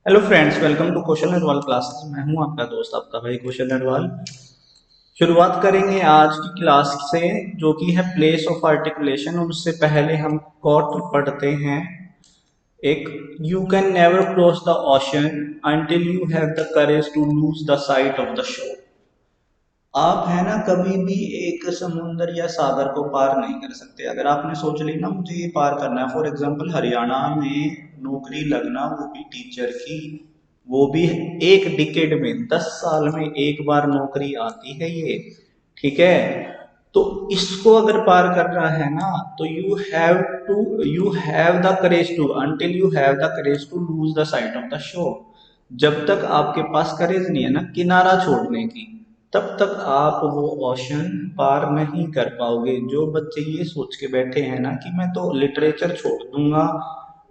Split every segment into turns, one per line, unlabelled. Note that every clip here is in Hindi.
Hello friends, welcome to Kaushal Narwal classes. मैं हूं आपका दोस्त, आपका भाई कौशल नरवाल। शुरुआत करेंगे आज की क्लास से, जो कि है प्लेस ऑफ आर्टिकुलेशन। और उससे पहले हम कोट पढ़ते हैं एक। You can never cross the ocean until you have the courage to lose the sight of the shore. आप है ना कभी भी एक समुंदर या सागर को पार नहीं कर सकते। अगर आपने सोच ली ना मुझे ये पार करना है, फॉर एग्जांपल हरियाणा में नौकरी लगना, वो भी टीचर की, वो भी एक डिकेड में 10 साल में एक बार नौकरी आती है ये। ठीक है, तो इसको अगर पार करना है ना, तो you have the courage to, until you have the courage to lose the sight of the shore. जब तक आपके पास करेज नहीं है ना किनारा छोड़ने की, तब तक आप वो ओशन पार नहीं कर पाओगे। जो बच्चे ये सोच के बैठे हैं ना कि मैं तो लिटरेचर छोड़ दूंगा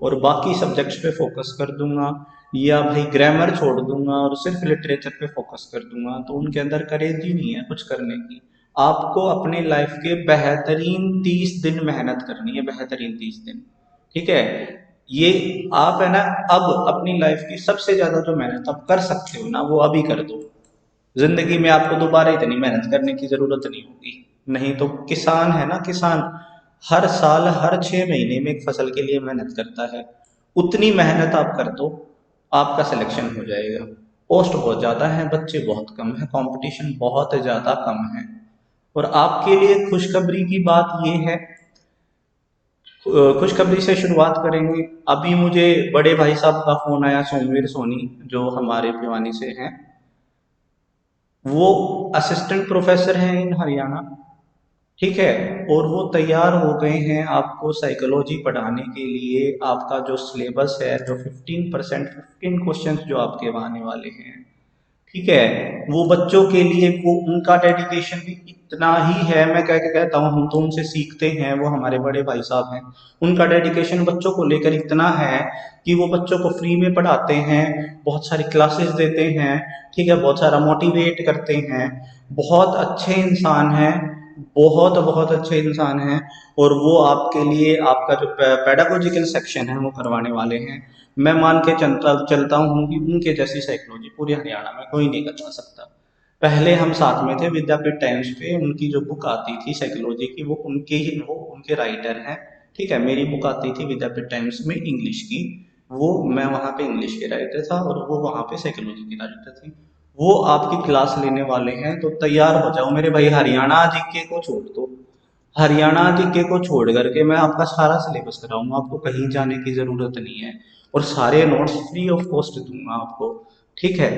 और बाकी सब्जेक्ट्स पे फोकस कर दूंगा, या भाई ग्रामर छोड़ दूंगा और सिर्फ लिटरेचर पे फोकस कर दूंगा, तो उनके अंदर करेज ही नहीं है कुछ करने की। आपको अपने लाइफ के बेहतरीन 30 दिन मेहनत करनी है, बेहतरीन 30 दिन। ठीक है, ये आप है ना, अब अपनी लाइफ की सबसे ज्यादा जो मेहनत आप कर सकते हो ना, वो अभी कर दो। जिंदगी में आपको दोबारा इतनी मेहनत करने की जरूरत नहीं होगी। नहीं तो किसान है ना, किसान हर साल हर 6 महीने में एक फसल के लिए मेहनत करता है। उतनी मेहनत आप कर दो, आपका सिलेक्शन हो जाएगा। पोस्ट बहुत ज़्यादा है, बच्चे बहुत कम है, कंपटीशन बहुत ज़्यादा कम है। और आपके लिए खुशखबरी की बात यह है, खुशखबरी से शुरुआत करेंगे। अभी मुझे बड़े भाई साहब का फोन आया, सोमवीर सोनी, जो हमारे भिवानी से हैं। वो असिस्टेंट प्रोफेसर हैं इन हरियाणा। ठीक है, और वो तैयार हो गए हैं आपको साइकोलॉजी पढ़ाने के लिए। आपका जो सिलेबस है, जो 15% 15 क्वेश्चन जो आपके आने वाले हैं, ठीक है, वो बच्चों के लिए, वो उनका डेडिकेशन भी इतना ही है। मैं कह के कहता हूँ, हम तो उनसे सीखते हैं, वो हमारे बड़े भाई साहब हैं। उनका डेडिकेशन बच्चों को लेकर इतना है कि वो बच्चों को फ्री में पढ़ाते हैं, बहुत सारी क्लासेस देते हैं। ठीक है, बहुत सारा मोटिवेट करते हैं। बहुत अच्छे इंसान हैं, बहुत बहुत अच्छे इंसान हैं। और वो आपके लिए आपका जो पेडागोजिकल सेक्शन है वो करवाने वाले हैं। मैं मान के चलता चलता हूँ कि उनके जैसी साइकोलॉजी पूरे हरियाणा में कोई नहीं करवा सकता। पहले हम साथ में थे विद्यापीठ टाइम्स पे, उनकी जो बुक आती थी साइकोलॉजी की, वो उनके राइटर हैं। ठीक है, मेरी बुक आती थी विद्यापीठ टाइम्स में इंग्लिश की, वो मैं वहाँ पे इंग्लिश के राइटर था और वो वहाँ पे साइकोलॉजी की राइटर थी। वो आपकी क्लास लेने वाले हैं, तो तैयार हो जाओ मेरे भाई। हरियाणा जीके को छोड़ दो, हरियाणा जीके को छोड़ करके मैं आपका सारा सिलेबस कराऊंगा, आपको कहीं जाने की जरूरत नहीं है। और सारे नोट्स फ्री ऑफ कॉस्ट दूंगा आपको। ठीक है,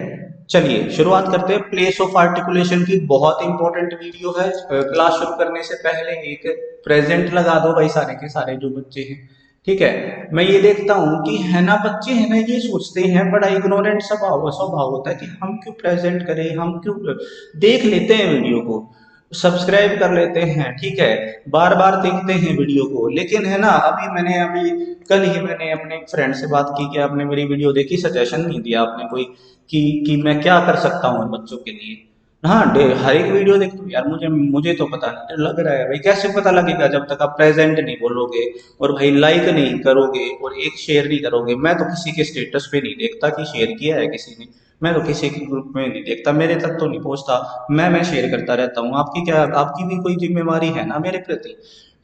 चलिए शुरुआत करते हैं। प्लेस ऑफ आर्टिकुलेशन की बहुत इंपॉर्टेंट वीडियो है। क्लास शुरू करने से पहले एक प्रेजेंट लगा दो भाई, सारे के सारे जो बच्चे हैं। ठीक है, मैं ये देखता हूँ कि है ना, बच्चे है ना ये सोचते हैं, बड़ा इग्नोरेंट स्वभाव स्वभाव होता है कि हम क्यों प्रेजेंट करें, हम क्यों। देख लेते हैं वीडियो को, सब्सक्राइब कर लेते हैं, ठीक है, बार बार देखते हैं वीडियो को, लेकिन है ना, अभी कल ही मैंने अपने एक फ्रेंड से बात की कि आपने मेरी वीडियो देखी, सजेशन नहीं दिया आपने कोई कि मैं क्या कर सकता हूँ बच्चों के लिए। हाँ, हर एक वीडियो देखता हूँ यार, मुझे मुझे तो पता नहीं लग रहा है भाई। कैसे पता लगेगा जब तक आप प्रेजेंट नहीं बोलोगे, और भाई लाइक नहीं करोगे, और एक शेयर नहीं करोगे। मैं तो किसी के स्टेटस पे नहीं देखता कि शेयर किया है किसी ने, मैं तो किसी के ग्रुप में नहीं देखता, मेरे तक तो नहीं पहुंचता। मैं शेयर करता रहता हूँ। आपकी क्या, आपकी भी कोई जिम्मेवारी है ना मेरे प्रति।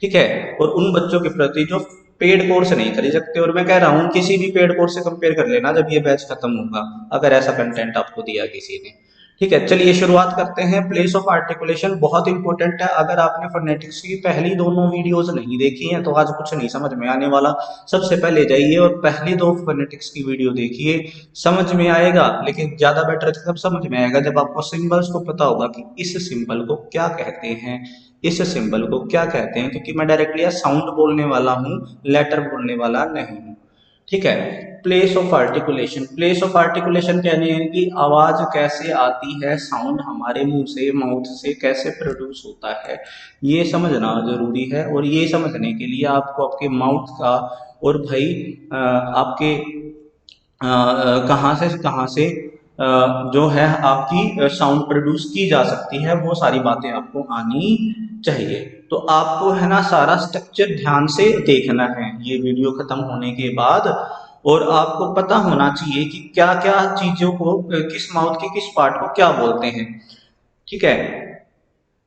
ठीक है, और उन बच्चों के प्रति जो पेड कोर्स नहीं खरीद सकते। और मैं कह रहा हूँ किसी भी पेड कोर्स से कंपेयर कर लेना जब ये बैच खत्म होगा, अगर ऐसा कंटेंट आपको दिया किसी ने। ठीक है, चलिए शुरुआत करते हैं। प्लेस ऑफ आर्टिकुलेशन बहुत इंपॉर्टेंट है। अगर आपने फोनेटिक्स की पहली दोनों वीडियोस नहीं देखी हैं तो आज कुछ नहीं समझ में आने वाला। सबसे पहले जाइए और पहली दो फोनेटिक्स की वीडियो देखिए, समझ में आएगा। लेकिन ज्यादा बेटर तब समझ में आएगा जब आपको सिंबल्स को पता होगा कि इस सिंबल को क्या कहते हैं, इस सिंबल को क्या कहते हैं। क्योंकि मैं डायरेक्टली साउंड बोलने वाला हूँ, लेटर बोलने वाला नहीं हूँ। ठीक है, place of articulation. Place of articulation कहने हैं कि आवाज कैसे आती है, साउंड हमारे मुंह से, माउथ से कैसे प्रोड्यूस होता है, ये समझना जरूरी है। और ये समझने के लिए आपको आपके माउथ का, और भाई आपके कहाँ से जो है आपकी साउंड प्रोड्यूस की जा सकती है, वो सारी बातें आपको आनी चाहिए। तो आपको है ना सारा स्ट्रक्चर ध्यान से देखना है ये वीडियो खत्म होने के बाद। और आपको पता होना चाहिए कि क्या क्या चीजों को किस माउथ के किस पार्ट को क्या बोलते हैं। ठीक है,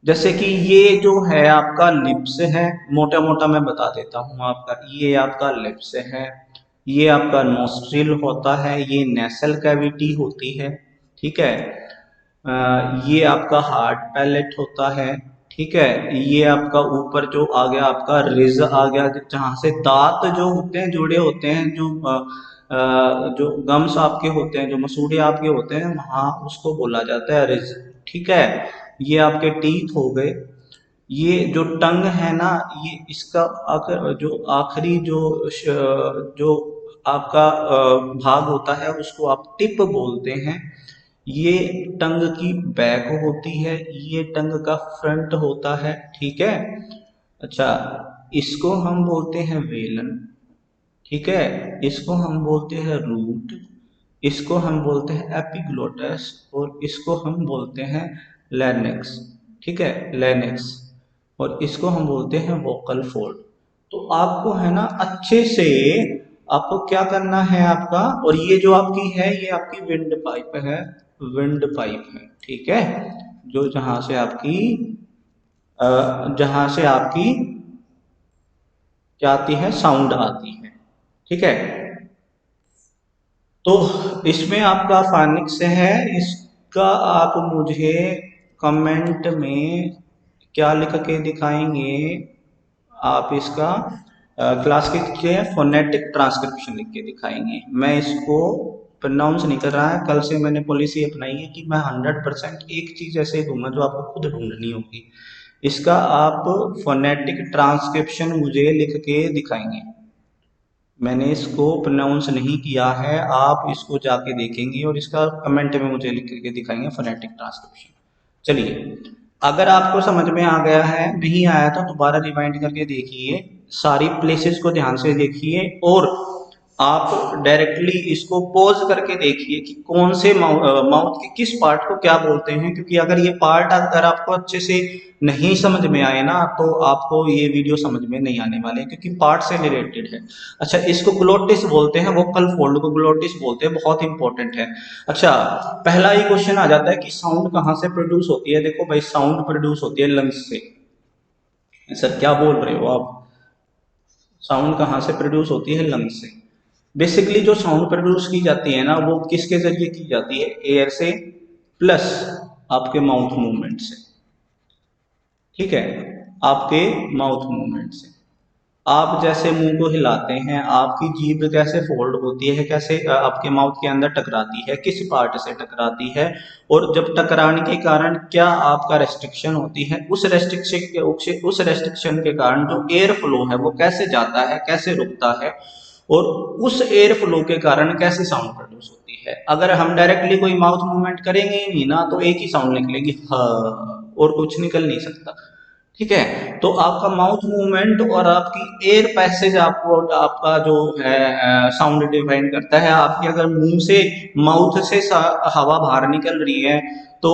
जैसे कि ये जो है आपका लिप्स है, मोटा मोटा मैं बता देता हूँ आपका, ये आपका लिप्स है, ये आपका नोस्ट्रिल होता है, ये नेसल कैविटी होती है। ठीक है, ये आपका हार्ड पैलेट होता है। ठीक है, ये आपका ऊपर जो आ गया आपका रिज आ गया, जहां से दांत जो होते हैं जुड़े होते हैं, जो गम्स आपके होते हैं, जो मसूड़े आपके होते हैं, वहां उसको बोला जाता है रिज। ठीक है, ये आपके टीथ हो गए। ये जो टंग है ना, ये इसका अगर जो आखिरी जो आपका भाग होता है उसको आप टिप बोलते हैं। ये टंग की बैक होती है, ये टंग का फ्रंट होता है। ठीक है, अच्छा, इसको हम बोलते हैं वेलन। ठीक है, इसको हम बोलते हैं रूट, इसको हम बोलते हैं एपिग्लोटस, और इसको हम बोलते हैं लैरिंक्स। ठीक है, लैरिंक्स, और इसको हम बोलते हैं वोकल फोल्ड। तो आपको है ना अच्छे से, आपको क्या करना है आपका, और ये जो आपकी है ये आपकी विंड पाइप है, विंड पाइप है। ठीक है, जो जहां से आपकी क्या आती है, साउंड आती है। ठीक है, तो इसमें आपका फानिक्स है, इसका आप मुझे कमेंट में क्या लिख के दिखाएंगे, आप इसका क्लास के फोनेटिक ट्रांसक्रिप्शन लिख के दिखाएंगे। मैं इसको प्रोनाउंस नहीं कर रहा है, कल से मैंने पॉलिसी अपनाई है कि मैं 100% एक चीज ऐसे दूंगा जो आपको खुद ढूंढनी होगी। इसका आप फोनेटिक ट्रांसक्रिप्शन मुझे लिख के दिखाएंगे। मैंने इसको प्रोनाउंस नहीं किया है, आप इसको जाके देखेंगे और इसका कमेंट में मुझे लिख के दिखाएंगे फोनेटिक ट्रांसक्रिप्शन। चलिए, अगर आपको समझ में आ गया है, नहीं आया तो दोबारा रिवाइंड करके देखिए, सारी प्लेसेस को ध्यान से देखिए, और आप डायरेक्टली इसको पॉज करके देखिए कि कौन से माउथ के किस पार्ट को क्या बोलते हैं, क्योंकि अगर ये पार्ट अगर आपको अच्छे से नहीं समझ में आए ना, तो आपको ये वीडियो समझ में नहीं आने वाले, क्योंकि पार्ट से रिलेटेड है। अच्छा, इसको ग्लोटिस बोलते हैं, वोकल फोल्ड को ग्लोटिस बोलते हैं, बहुत इंपॉर्टेंट है। अच्छा, पहला ही क्वेश्चन आ जाता है कि साउंड कहाँ से प्रोड्यूस होती है। देखो भाई, साउंड प्रोड्यूस होती है लंग्स से। सर क्या बोल रहे हो आप, साउंड कहाँ से प्रोड्यूस होती है, लंग्स से। बेसिकली जो साउंड प्रोड्यूस की जाती है ना, वो किसके जरिए की जाती है, एयर से प्लस आपके माउथ मूवमेंट से। ठीक है, आपके माउथ मूवमेंट से, आप जैसे मुंह को हिलाते हैं, आपकी जीभ कैसे फोल्ड होती है, कैसे आपके माउथ के अंदर टकराती है, किस पार्ट से टकराती है, और जब टकराने के कारण क्या आपका रेस्ट्रिक्शन होती है, उस रेस्ट्रिक्शन के कारण जो एयर फ्लो है वो कैसे जाता है, कैसे रुकता है, और उस एयर फ्लो के कारण कैसे साउंड प्रोड्यूस होती है। अगर हम डायरेक्टली कोई माउथ मूवमेंट करेंगे ही नहीं ना, तो एक ही साउंड निकलेगी, हाँ, और कुछ निकल नहीं सकता। ठीक है, तो आपका माउथ मूवमेंट और आपकी एयर पैसेज आपको आपका जो है साउंड डिफाइन करता है। आपकी अगर मुंह से, माउथ से हवा बाहर निकल रही है तो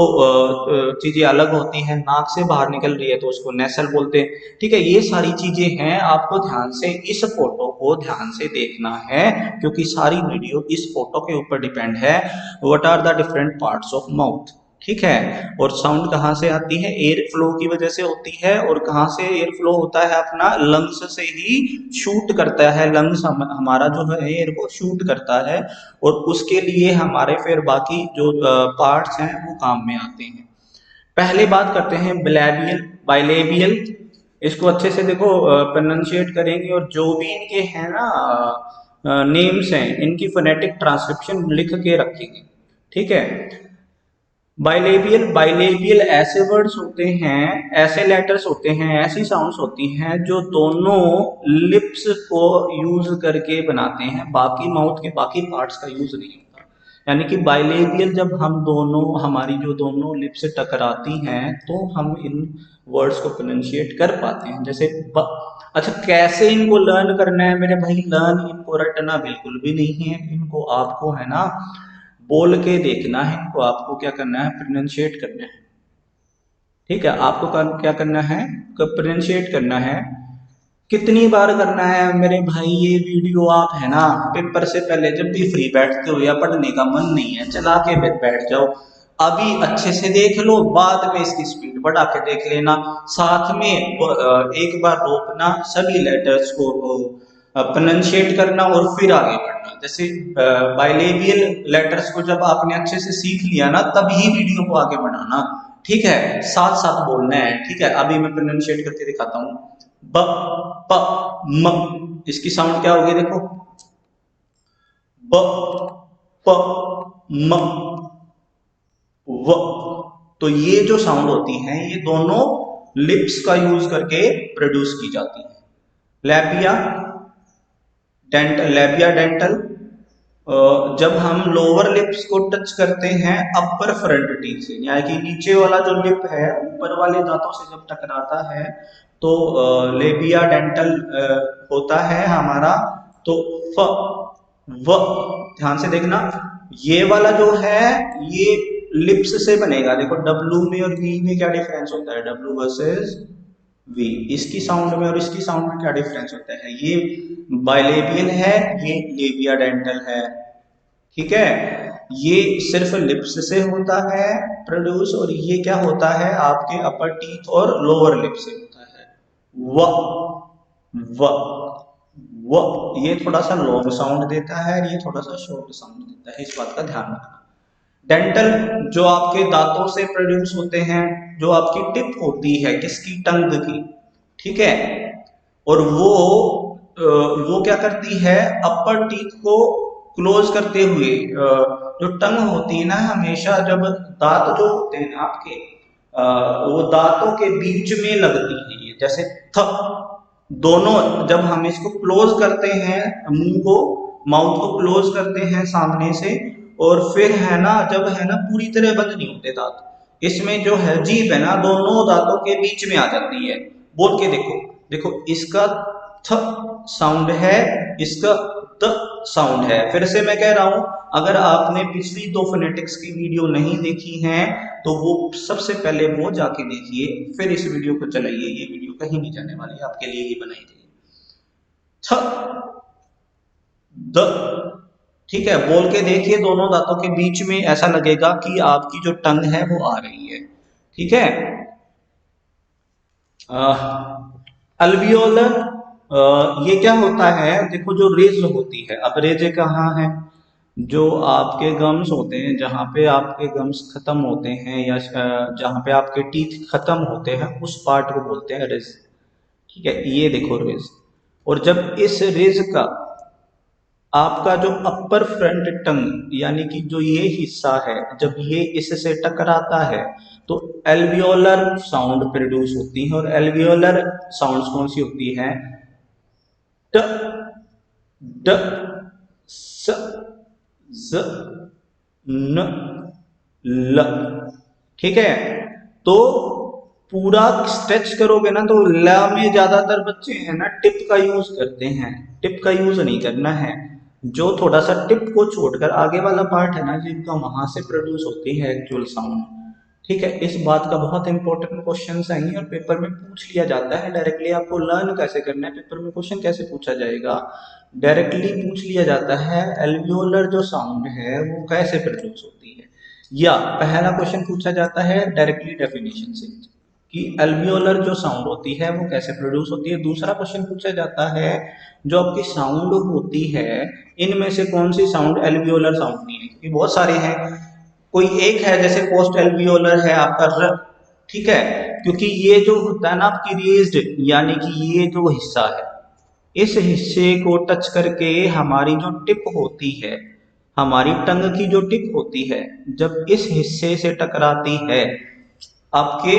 चीजें अलग होती हैं, नाक से बाहर निकल रही है तो उसको नेसल बोलते हैं। ठीक है, ये सारी चीजें हैं, आपको ध्यान से इस फोटो को ध्यान से देखना है, क्योंकि सारी वीडियो इस फोटो के ऊपर डिपेंड है। What are the different parts of mouth. ठीक है, और साउंड कहाँ से आती है, एयर फ्लो की वजह से होती है, और कहाँ से एयर फ्लो होता है, अपना लंग्स से ही शूट करता है, लंग्स हमारा जो है एयर को शूट करता है, और उसके लिए हमारे फिर बाकी जो पार्ट्स हैं वो काम में आते हैं। पहले बात करते हैं बिलैबियल, बाइलेबियल। इसको अच्छे से देखो, प्रोनाउंशिएट करेंगे, और जो भी इनके हैं ना नेम्स हैं, इनकी फोनेटिक ट्रांसक्रिप्शन लिख के रखेंगे। ठीक है, बाइलेबियल, बाइलेबियल ऐसे वर्ड्स होते हैं, ऐसे लेटर्स होते हैं, ऐसी साउंड्स होती हैं जो दोनों लिप्स को यूज करके बनाते हैं, बाकी माउथ के बाकी पार्ट्स का यूज नहीं होता। यानी कि बाइलेबियल, जब हम दोनों, हमारी जो दोनों लिप्स टकराती हैं, तो हम इन वर्ड्स को प्रोनाउंशिएट कर पाते हैं। जैसे अच्छा, कैसे इनको लर्न करना है मेरे भाई, लर्न इनको रटना बिल्कुल भी नहीं है, इनको आपको है ना बोल के देखना है, इनको आपको क्या करना है, प्रोनाउंशिएट करना है। ठीक है, आपको क्या करना है, प्रोनाउंशिएट करना है। कितनी बार करना है मेरे भाई ये वीडियो? आप है ना पेपर से पहले जब भी फ्री बैठते हो या पढ़ने का मन नहीं है, चला के बैठ जाओ, अभी अच्छे से देख लो, बाद में इसकी स्पीड बढ़ा के देख लेना। साथ में एक बार रोकना, सभी लेटर्स को प्रोनाउंशिएट करना और फिर आगे बढ़ना। जैसे बाइलेबियल लेटर्स को जब आपने अच्छे से सीख लिया ना, तब ही वीडियो को आगे बढ़ाना। ठीक है, साथ साथ बोलना है। ठीक है, अभी मैं प्रोनाउंशिएट करके दिखाता हूँ। ब, प, म, इसकी साउंड क्या होगी देखो, ब, प, म, व। तो ये जो साउंड होती हैं ये दोनों लिप्स का यूज करके प्रोड्यूस की जाती है। लैबिया डेंटल, लैबिया डेंटल, जब हम लोअर लिप्स को टच करते हैं अपर फ्रंट टीथ से, यानी कि नीचे वाला जो लिप है ऊपर वाले दांतों से जब टकराता है तो लेबिया डेंटल होता है हमारा। तो फ, व, ध्यान से देखना, ये वाला जो है ये लिप्स से बनेगा। देखो डब्लू में और वी में क्या डिफरेंस होता है, डब्लू वर्सेस वी, इसकी साउंड में और इसकी साउंड में क्या डिफरेंस होता है। ये बाइलेबियल है, ये लेबिया डेंटल है। ठीक है, ये सिर्फ लिप्स से होता है प्रोड्यूस, और ये क्या होता है आपके अपर टीथ और लोअर लिप से होता है। व, व, व, ये थोड़ा सा लॉन्ग साउंड देता है, ये थोड़ा सा शॉर्ट साउंड देता है, इस बात का ध्यान रखना। डेंटल जो आपके दांतों से प्रोड्यूस होते हैं, जो आपकी टिप होती है किसकी, टंग की। ठीक है, और वो क्या करती है, अपर टीथ को क्लोज करते हुए, जो टंग होती है ना, हमेशा जब दांत जो होते हैं ना आपके, वो दांतों के बीच में लगती है ये, जैसे थ, दोनों जब हम इसको क्लोज करते हैं, मुंह को, माउथ को क्लोज करते हैं सामने से, और फिर है ना जब है ना पूरी तरह बंद नहीं होते दांत, इसमें जो है जीभ है ना दोनों दांतों के बीच में आ जाती है। बोल के देखो, देखो इसका थ साउंड है, इसका त साउंड है। फिर से मैं कह रहा हूं, अगर आपने पिछली दो फोनेटिक्स की वीडियो नहीं देखी है तो वो सबसे पहले वो जाके देखिए, फिर इस वीडियो को चलाइए। ये वीडियो कहीं नहीं जाने वाली है, आपके लिए ही बनाई गई। थ, द, ठीक है, बोल के देखिए, दोनों दांतों के बीच में ऐसा लगेगा कि आपकी जो टंग है वो आ रही है। ठीक है, अल्वियोलर, ये क्या होता है, देखो जो रेज होती है, अब रेज कहाँ है, जो आपके गम्स होते हैं, जहाँ पे आपके गम्स खत्म होते हैं या जहाँ पे आपके टीथ खत्म होते हैं, उस पार्ट को बोलते हैं रेज। ठीक है, ये देखो रेज, और जब इस रेज का आपका जो अपर फ्रंट टंग यानी कि जो ये हिस्सा है, जब ये इससे टकराता है तो एल्वियोलर साउंड प्रोड्यूस होती है। और एल्वियोलर साउंड्स कौन सी होती हैं, ट, ड, स, ज, न, ल। ठीक है, तो पूरा स्ट्रेच करोगे ना तो ल में ज्यादातर बच्चे हैं ना टिप का यूज करते हैं, टिप का यूज नहीं करना है। जो थोड़ा सा टिप को छोड़कर आगे वाला पार्ट है ना जिनका, वहां से प्रोड्यूस होती है एक्चुअल साउंड। ठीक है, इस बात का बहुत इंपॉर्टेंट क्वेश्चन आएंगे और पेपर में पूछ लिया जाता है डायरेक्टली। आपको लर्न कैसे करना है, पेपर में क्वेश्चन कैसे पूछा जाएगा, डायरेक्टली पूछ लिया जाता है एल्वियोलर जो साउंड है वो कैसे प्रोड्यूस होती है। या पहला क्वेश्चन पूछा जाता है डायरेक्टली डेफिनेशन से कि एल्वियोलर जो साउंड होती है वो कैसे प्रोड्यूस होती है। दूसरा क्वेश्चन पूछा जाता है जो आपकी साउंड होती है इनमें से कौन सी साउंड एल्वियोलर साउंड नहीं है, क्योंकि बहुत सारे हैं, कोई एक है जैसे पोस्ट एल्वियोलर है आपका र। ठीक है, क्योंकि ये जो होता है ना आपकी रेज्ड, यानी कि ये जो हिस्सा है, इस हिस्से को टच करके हमारी जो टिप होती है, हमारी टंग की जो टिप होती है, जब इस हिस्से से टकराती है आपके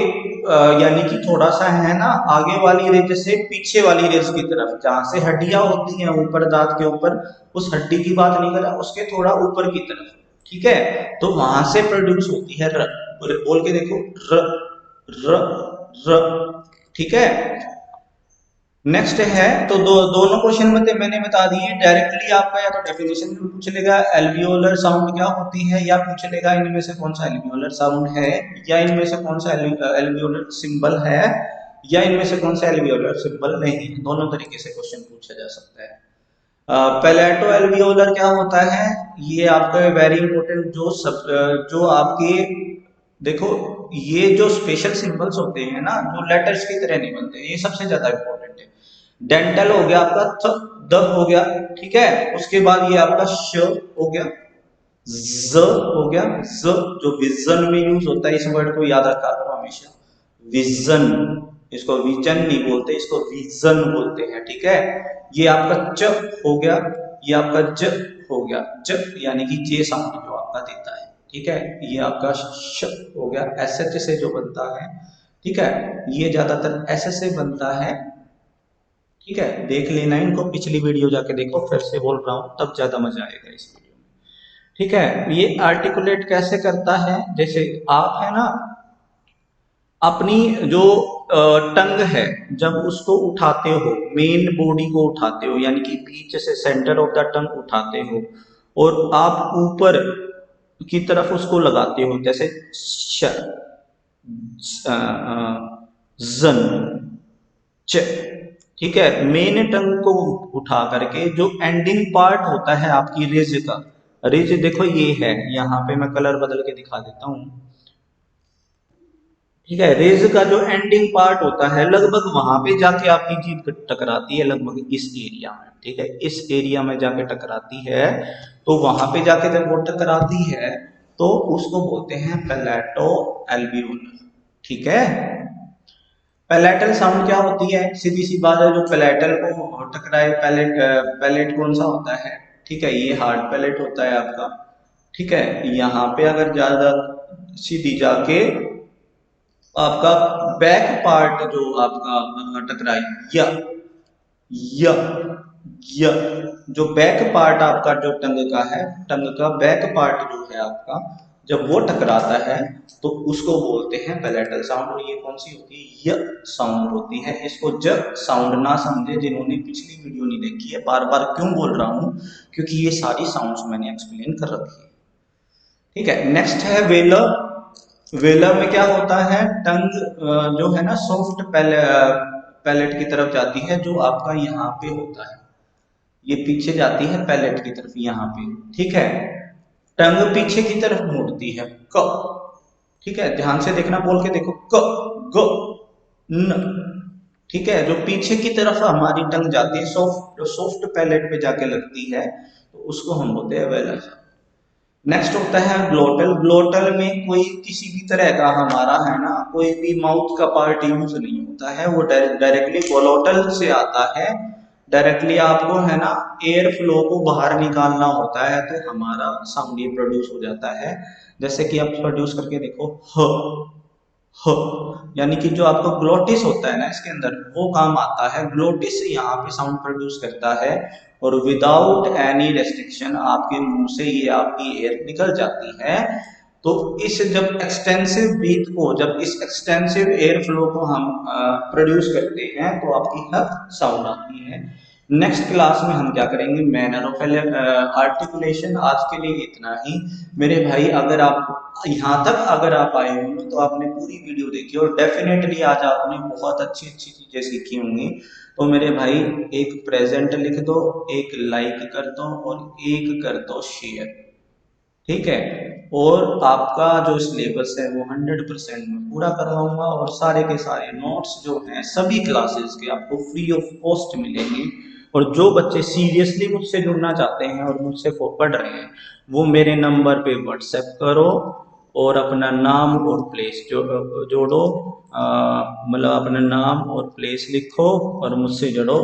यानी कि थोड़ा सा है ना आगे वाली रेज से पीछे वाली रेज की तरफ, जहां से हड्डियां होती हैं ऊपर दांत के ऊपर, उस हड्डी की बात नहीं कर रहा, उसके थोड़ा ऊपर की तरफ। ठीक है, तो वहां से प्रोड्यूस होती है र। बोल के देखो, र, र, र। ठीक है, नेक्स्ट है तो दोनों क्वेश्चन मैंने बता दिए। डायरेक्टली आपका या तो डेफिनेशन में पूछ लेगा एल्वियोलर साउंड क्या होती है, या पूछ लेगा इनमें से कौन सा एल्वियोलर साउंड है, या इनमें से कौन सा एल्वियोलर सिंबल है, या इनमें से कौन सा एल्वियोलर सिंबल नहीं है। दोनों तरीके से क्वेश्चन पूछा जा सकता है। पैलेटो एल्वियोलर क्या होता है, ये आपका वेरी इंपॉर्टेंट जो आपके देखो, ये जो स्पेशल सिंबल्स होते हैं ना, जो लेटर्स की तरह नहीं बनते, ये सबसे ज्यादा इंपॉर्टेंट है। डेंटल हो गया आपका, द हो गया, ठीक है। उसके बाद ये आपका श हो गया, ज हो गया, ज जो विजन में यूज होता है, इस वर्ड को याद रखा करो हमेशा, विजन। इसको विजन नहीं बोलते, इसको विजन बोलते हैं, ठीक है। ये आपका च हो गया, ये आपका ज हो गया, ज यानी कि जे साउंड जो आपका देता है, ठीक है। ये आपका श हो गया, एस एच से जो बनता है, ठीक है। ये ज्यादातर एस से बनता है, ठीक है। देख लेना इनको, पिछली वीडियो जाके देखो, फिर से बोल रहा हूं, तब ज्यादा मजा आएगा इस वीडियो में, ठीक है। ये आर्टिकुलेट कैसे करता है, जैसे आप है ना, अपनी जो टंग है, जब उसको उठाते हो, मेन बॉडी को उठाते हो, यानी कि बीच से सेंटर ऑफ द टंग उठाते हो, और आप ऊपर की तरफ उसको लगाते हो, जैसे श, जन, च, ठीक है। मेन टंग को उठा करके जो एंडिंग पार्ट होता है आपकी रिज का, रिज देखो ये है, यहाँ पे मैं कलर बदल के दिखा देता हूं, ठीक है। रेज का जो एंडिंग पार्ट होता है, लगभग वहां पे जाके आपकी जीभ टकराती है, लगभग इस एरिया में, ठीक है। इस एरिया में जाके टकराती है, तो वहां पे जाके जब वो टकराती है, तो उसको बोलते हैं पैलेटो एल्वियोलर, ठीक है। पैलेटल साउंड क्या होती है, सीधी सी बात है, जो पैलेटल को टकराए, पैलेट, पैलेट कौन सा होता है, ठीक है, ये हार्ड पैलेट होता है आपका, ठीक है। यहाँ पे अगर ज्यादा सीधी जाके आपका बैक पार्ट जो आपका टकराई, या य य जो बैक पार्ट आपका जो टंग का है, टंग का बैक पार्ट जो है आपका, जब वो टकराता है, तो उसको बोलते हैं पैलेटल साउंड। और ये कौन सी होती है, य साउंड होती है। इसको ज साउंड ना समझे जिन्होंने पिछली वीडियो नहीं देखी है, बार बार क्यों बोल रहा हूं, क्योंकि ये सारी साउंड्स मैंने एक्सप्लेन कर रखी है, ठीक है। नेक्स्ट है वेलर। वेलर में क्या होता है, टंग जो है ना सॉफ्ट पैलेट की तरफ जाती है, जो आपका यहाँ पे होता है, ये पीछे जाती है पैलेट की तरफ, यहाँ पे, ठीक है। टंग पीछे की तरफ मुड़ती है, क, ठीक है। ध्यान से देखना, बोल के देखो, क, ग, न, ठीक है। जो पीछे की तरफ हमारी टंग जाती है, सॉफ्ट पैलेट पे जाके लगती है, तो उसको हम बोलते हैं वेलर। नेक्स्ट होता है ग्लोटल। ग्लोटल में कोई किसी भी तरह का हमारा है ना, कोई भी माउथ का पार्ट यूज नहीं होता है, वो डायरेक्टली ग्लोटल से आता है। डायरेक्टली आपको है ना एयर फ्लो को बाहर निकालना होता है, तो हमारा साउंड ये प्रोड्यूस हो जाता है। जैसे कि आप प्रोड्यूस करके देखो, ह, यानी कि जो आपका ग्लोटिस होता है ना इसके अंदर, वो काम आता है। ग्लोटिस यहाँ पे साउंड प्रोड्यूस करता है, और विदाउट एनी रेस्ट्रिक्शन आपके मुंह से ये आपकी एयर निकल जाती है। तो इस जब एक्सटेंसिव ब्रीथ को, जब इस एक्सटेंसिव एयर फ्लो को हम प्रोड्यूस करते हैं, तो आपकी हर साउंड आती है। नेक्स्ट क्लास में हम क्या करेंगे, मैनर ऑफ आर्टिकुलेशन। आज के लिए इतना ही मेरे भाई। अगर आप यहाँ तक अगर आप आए हो, तो आपने पूरी वीडियो देखी, और डेफिनेटली आज आपने बहुत अच्छी अच्छी चीजें सीखी होंगी। तो मेरे भाई एक प्रेजेंट लिख दो, एक लाइक कर दो, और एक कर दो शेयर, ठीक है। और आपका जो सिलेबस है वो 100% में पूरा करवाऊंगा, और सारे के सारे नोट्स जो हैं सभी क्लासेस के आपको फ्री ऑफ कॉस्ट मिलेंगे। और जो बच्चे सीरियसली मुझसे जुड़ना चाहते हैं और मुझसे पढ़ रहे हैं, वो मेरे नंबर पे व्हाट्सएप करो, और अपना नाम और प्लेस जोड़ो, मतलब अपना नाम और प्लेस लिखो, और मुझसे जुड़ो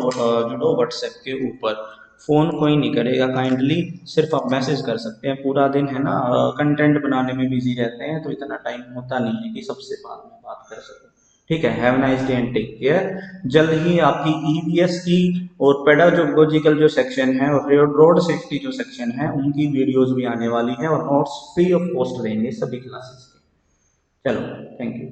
व्हाट्सएप के ऊपर। फोन कोई नहीं करेगा काइंडली, सिर्फ आप मैसेज कर सकते हैं। पूरा दिन है ना कंटेंट बनाने में बिजी रहते हैं, तो इतना टाइम होता नहीं है कि सबसे बाद में बात कर सकें, ठीक है। Have nice day and take care. जल्द ही आपकी ईवीएस की और पेडागोजिकल जो सेक्शन है, और रोड सेफ्टी जो सेक्शन है, उनकी वीडियोस भी आने वाली है, और नोट्स फ्री ऑफ कॉस्ट रहेंगे सभी क्लासेस के। चलो, थैंक यू।